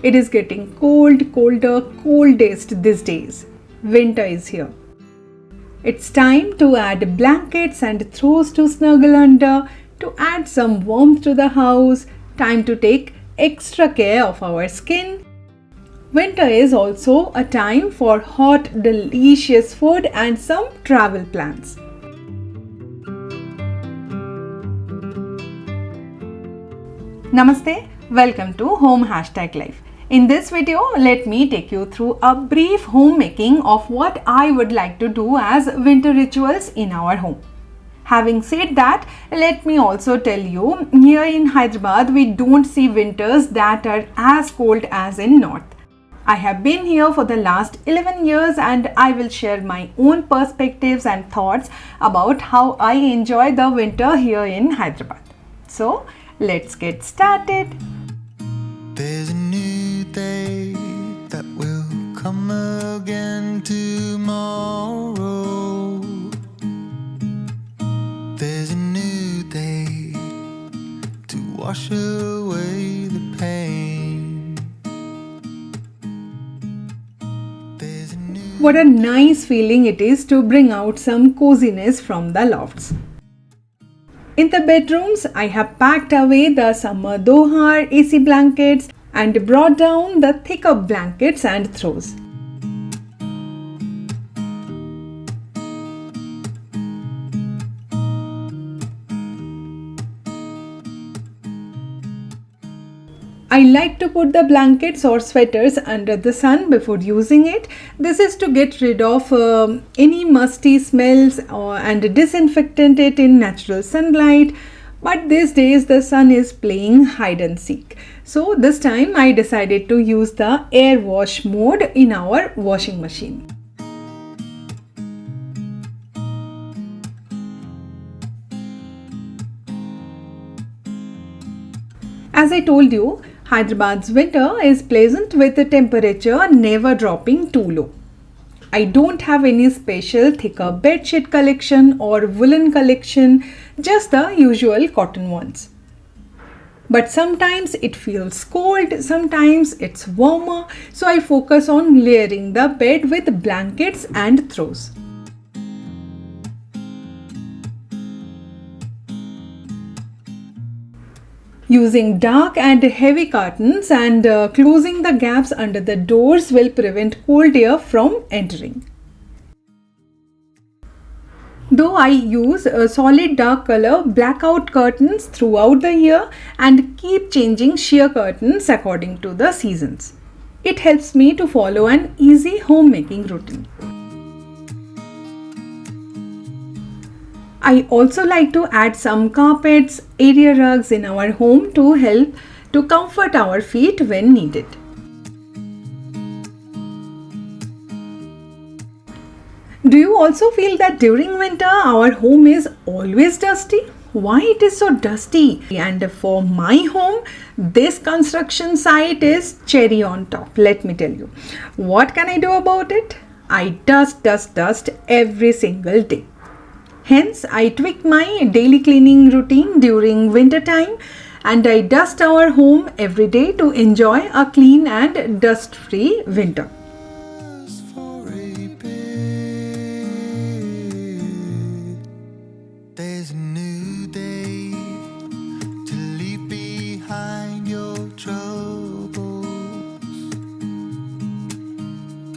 It is getting colder, coldest these days. Winter is here. It's time to add blankets and throws to snuggle under, to add some warmth to the house, time to take extra care of our skin. Winter is also a time for hot, delicious food and some travel plans. Namaste, welcome to homehashtaglife. In this video, let me take you through a brief homemaking of what I would like to do as winter rituals in our home. Having said that, let me also tell you, here in Hyderabad, we don't see winters that are as cold as in north. I have been here for the last 11 years and I will share my own perspectives and thoughts about how I enjoy the winter here in Hyderabad. So, let's get started. There's a new day that will come again tomorrow. There's a new day to wash away the pain. What a nice feeling it is to bring out some coziness from the lofts. In the bedrooms, I have packed away the summer Dohar AC blankets and brought down the thicker blankets and throws. I like to put the blankets or sweaters under the sun before using it. This is to get rid of any musty smells and disinfectant it in natural sunlight. But these days the sun is playing hide and seek. So this time I decided to use the air wash mode in our washing machine. As I told you, Hyderabad's winter is pleasant with the temperature never dropping too low. I don't have any special thicker bedsheet collection or woolen collection, just the usual cotton ones. But sometimes it feels cold, sometimes it's warmer, so I focus on layering the bed with blankets and throws. Using dark and heavy curtains and closing the gaps under the doors will prevent cold air from entering. Though I use a solid dark color blackout curtains throughout the year and keep changing sheer curtains according to the seasons. It helps me to follow an easy homemaking routine. I also like to add some carpets, area rugs in our home to help to comfort our feet when needed. Do you also feel that during winter our home is always dusty? Why it is so dusty? And for my home, this construction site is cherry on top, let me tell you. What can I do about it? I dust every single day. Hence, I tweak my daily cleaning routine during winter time and I dust our home every day to enjoy a clean and dust-free winter. There's a new day to leave behind your troubles.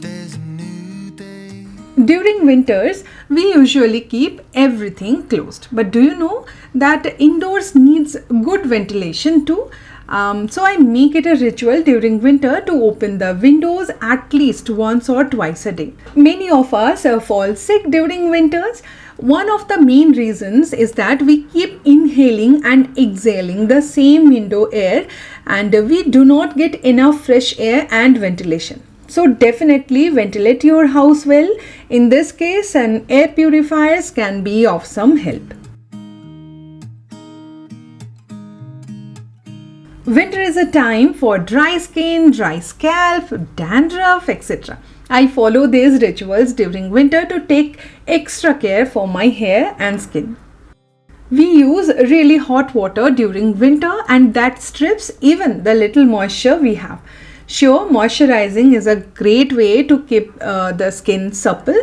There's a new day. During winters, we usually keep everything closed. But do you know that indoors needs good ventilation too? So I make it a ritual during winter to open the windows at least once or twice a day. Many of us fall sick during winters. One of the main reasons is that we keep inhaling and exhaling the same window air and we do not get enough fresh air and ventilation. So definitely ventilate your house well. In this case, an air purifier can be of some help. Winter is a time for dry skin, dry scalp, dandruff, etc. I follow these rituals during winter to take extra care for my hair and skin. We use really hot water during winter and that strips even the little moisture we have. Sure, moisturizing is a great way to keep the skin supple.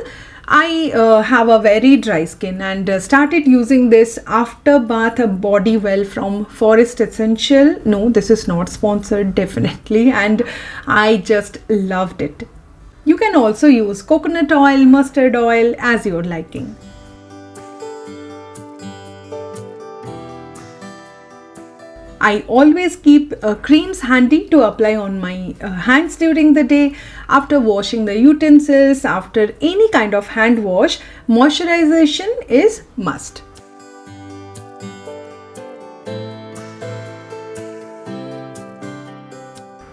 I have a very dry skin and started using this after bath body well from Forest Essential. No, this is not sponsored, definitely, and I just loved it. You can also use coconut oil, mustard oil as your liking. I always keep creams handy to apply on my hands during the day. After washing the utensils, after any kind of hand wash, moisturization is must.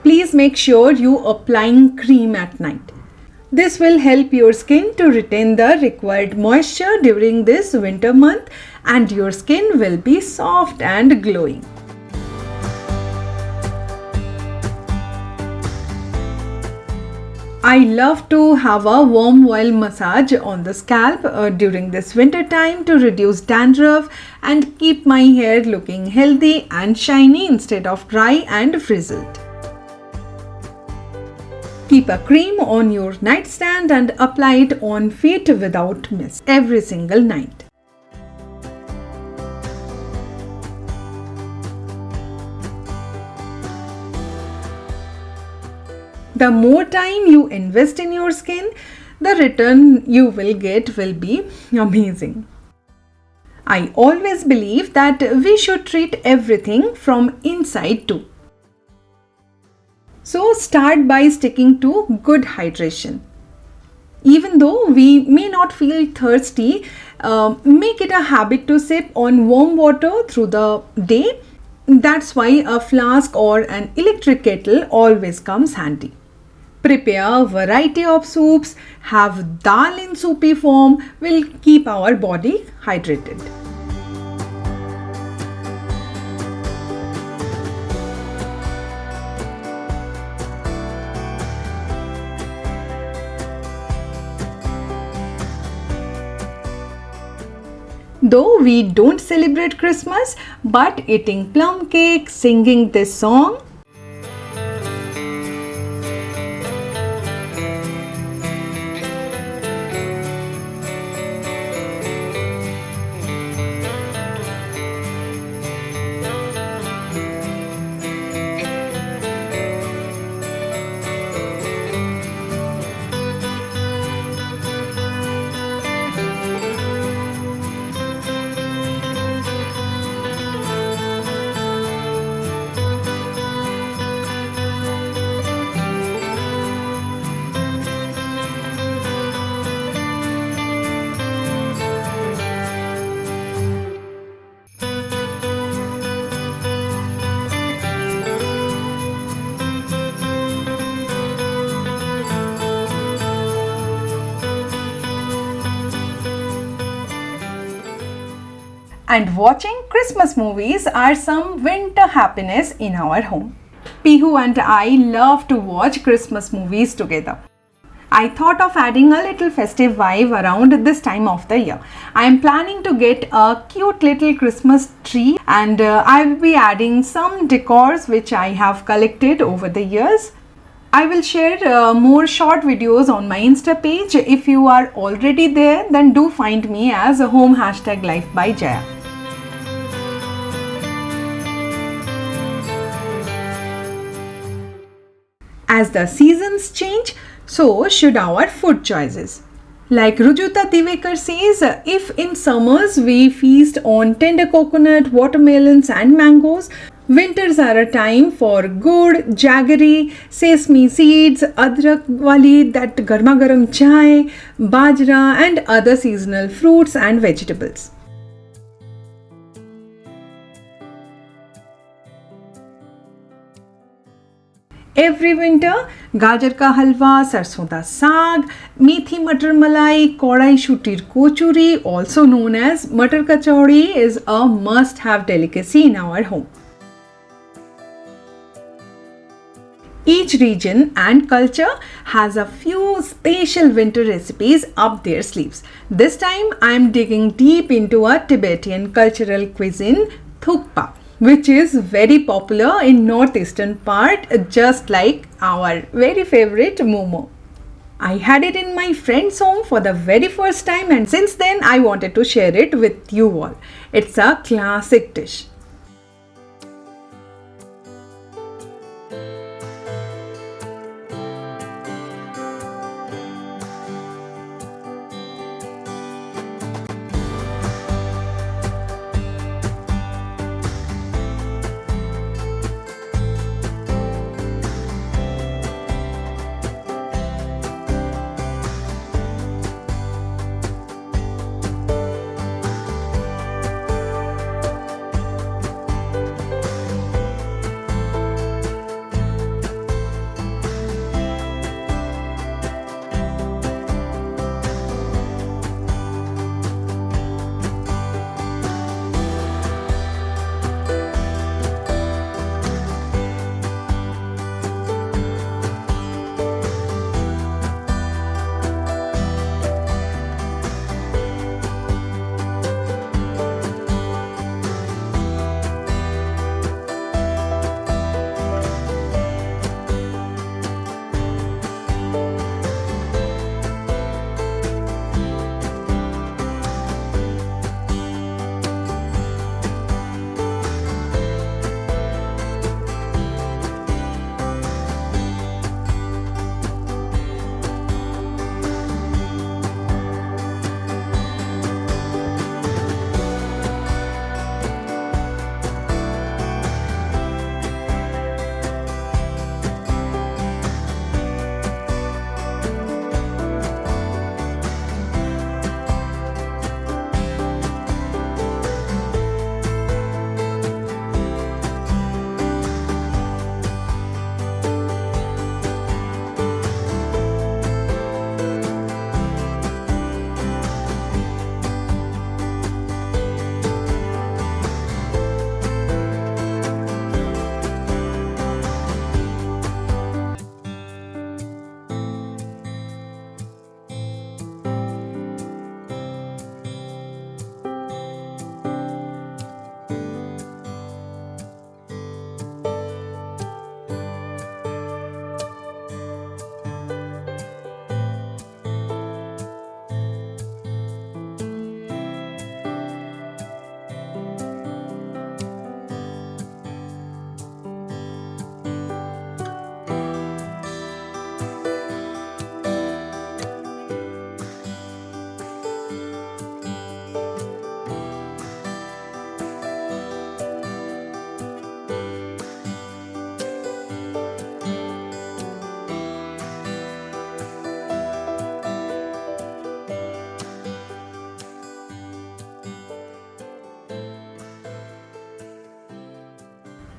Please make sure you applying cream at night. This will help your skin to retain the required moisture during this winter month and your skin will be soft and glowing. I love to have a warm oil massage on the scalp during this winter time to reduce dandruff and keep my hair looking healthy and shiny instead of dry and frizzled. Keep a cream on your nightstand and apply it on feet without miss every single night. The more time you invest in your skin, the return you will get will be amazing. I always believe that we should treat everything from inside too. So start by sticking to good hydration. Even though we may not feel thirsty, make it a habit to sip on warm water through the day. That's why a flask or an electric kettle always comes handy. Prepare a variety of soups, have dal in soupy form, will keep our body hydrated. Though we don't celebrate Christmas, but eating plum cake, singing this song, and watching Christmas movies are some winter happiness in our home. Pihu and I love to watch Christmas movies together. I thought of adding a little festive vibe around this time of the year. I am planning to get a cute little Christmas tree and I will be adding some decors which I have collected over the years. I will share more short videos on my Insta page. If you are already there, then do find me as a homehashtaglife by Jaya. As the seasons change, so should our food choices. Like Rujuta Divekar says, if in summers we feast on tender coconut, watermelons and mangoes, winters are a time for good, jaggery, sesame seeds, adrak wali, that garma garam chai, bajra and other seasonal fruits and vegetables. Every winter, gajar ka halwa, sarson da saag, methi matar malai, kodai shutir kochuri, also known as matar kachori, is a must-have delicacy in our home. Each region and culture has a few special winter recipes up their sleeves. This time I am digging deep into a Tibetan cultural cuisine, Thukpa. which is very popular in northeastern part, just like our very favorite momo. I had it in my friend's home for the very first time, and since then I wanted to share it with you all. It's a classic dish.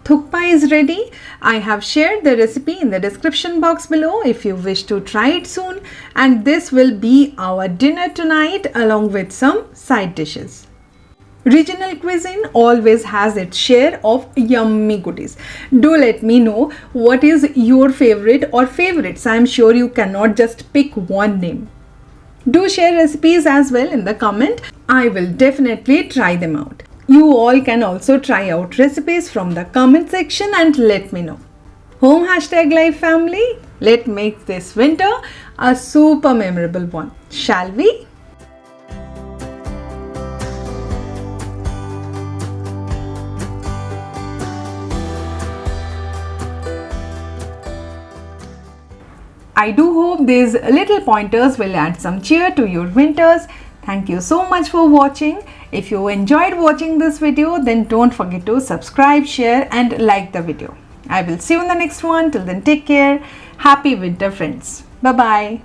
Thukpa is ready. I have shared the recipe in the description box below if you wish to try it soon, and this will be our dinner tonight along with some side dishes. Regional cuisine always has its share of yummy goodies. Do let me know what is your favorite or favorites. I am sure you cannot just pick one name. Do share recipes as well in the comment. I will definitely try them out. You all can also try out recipes from the comment section and let me know. Home hashtag life family, let's make this winter a super memorable one, shall we? I do hope these little pointers will add some cheer to your winters. Thank you so much for watching. If you enjoyed watching this video, then don't forget to subscribe, share and like the video. I will see you in the next one. Till then, take care. Happy winter, friends. Bye-bye.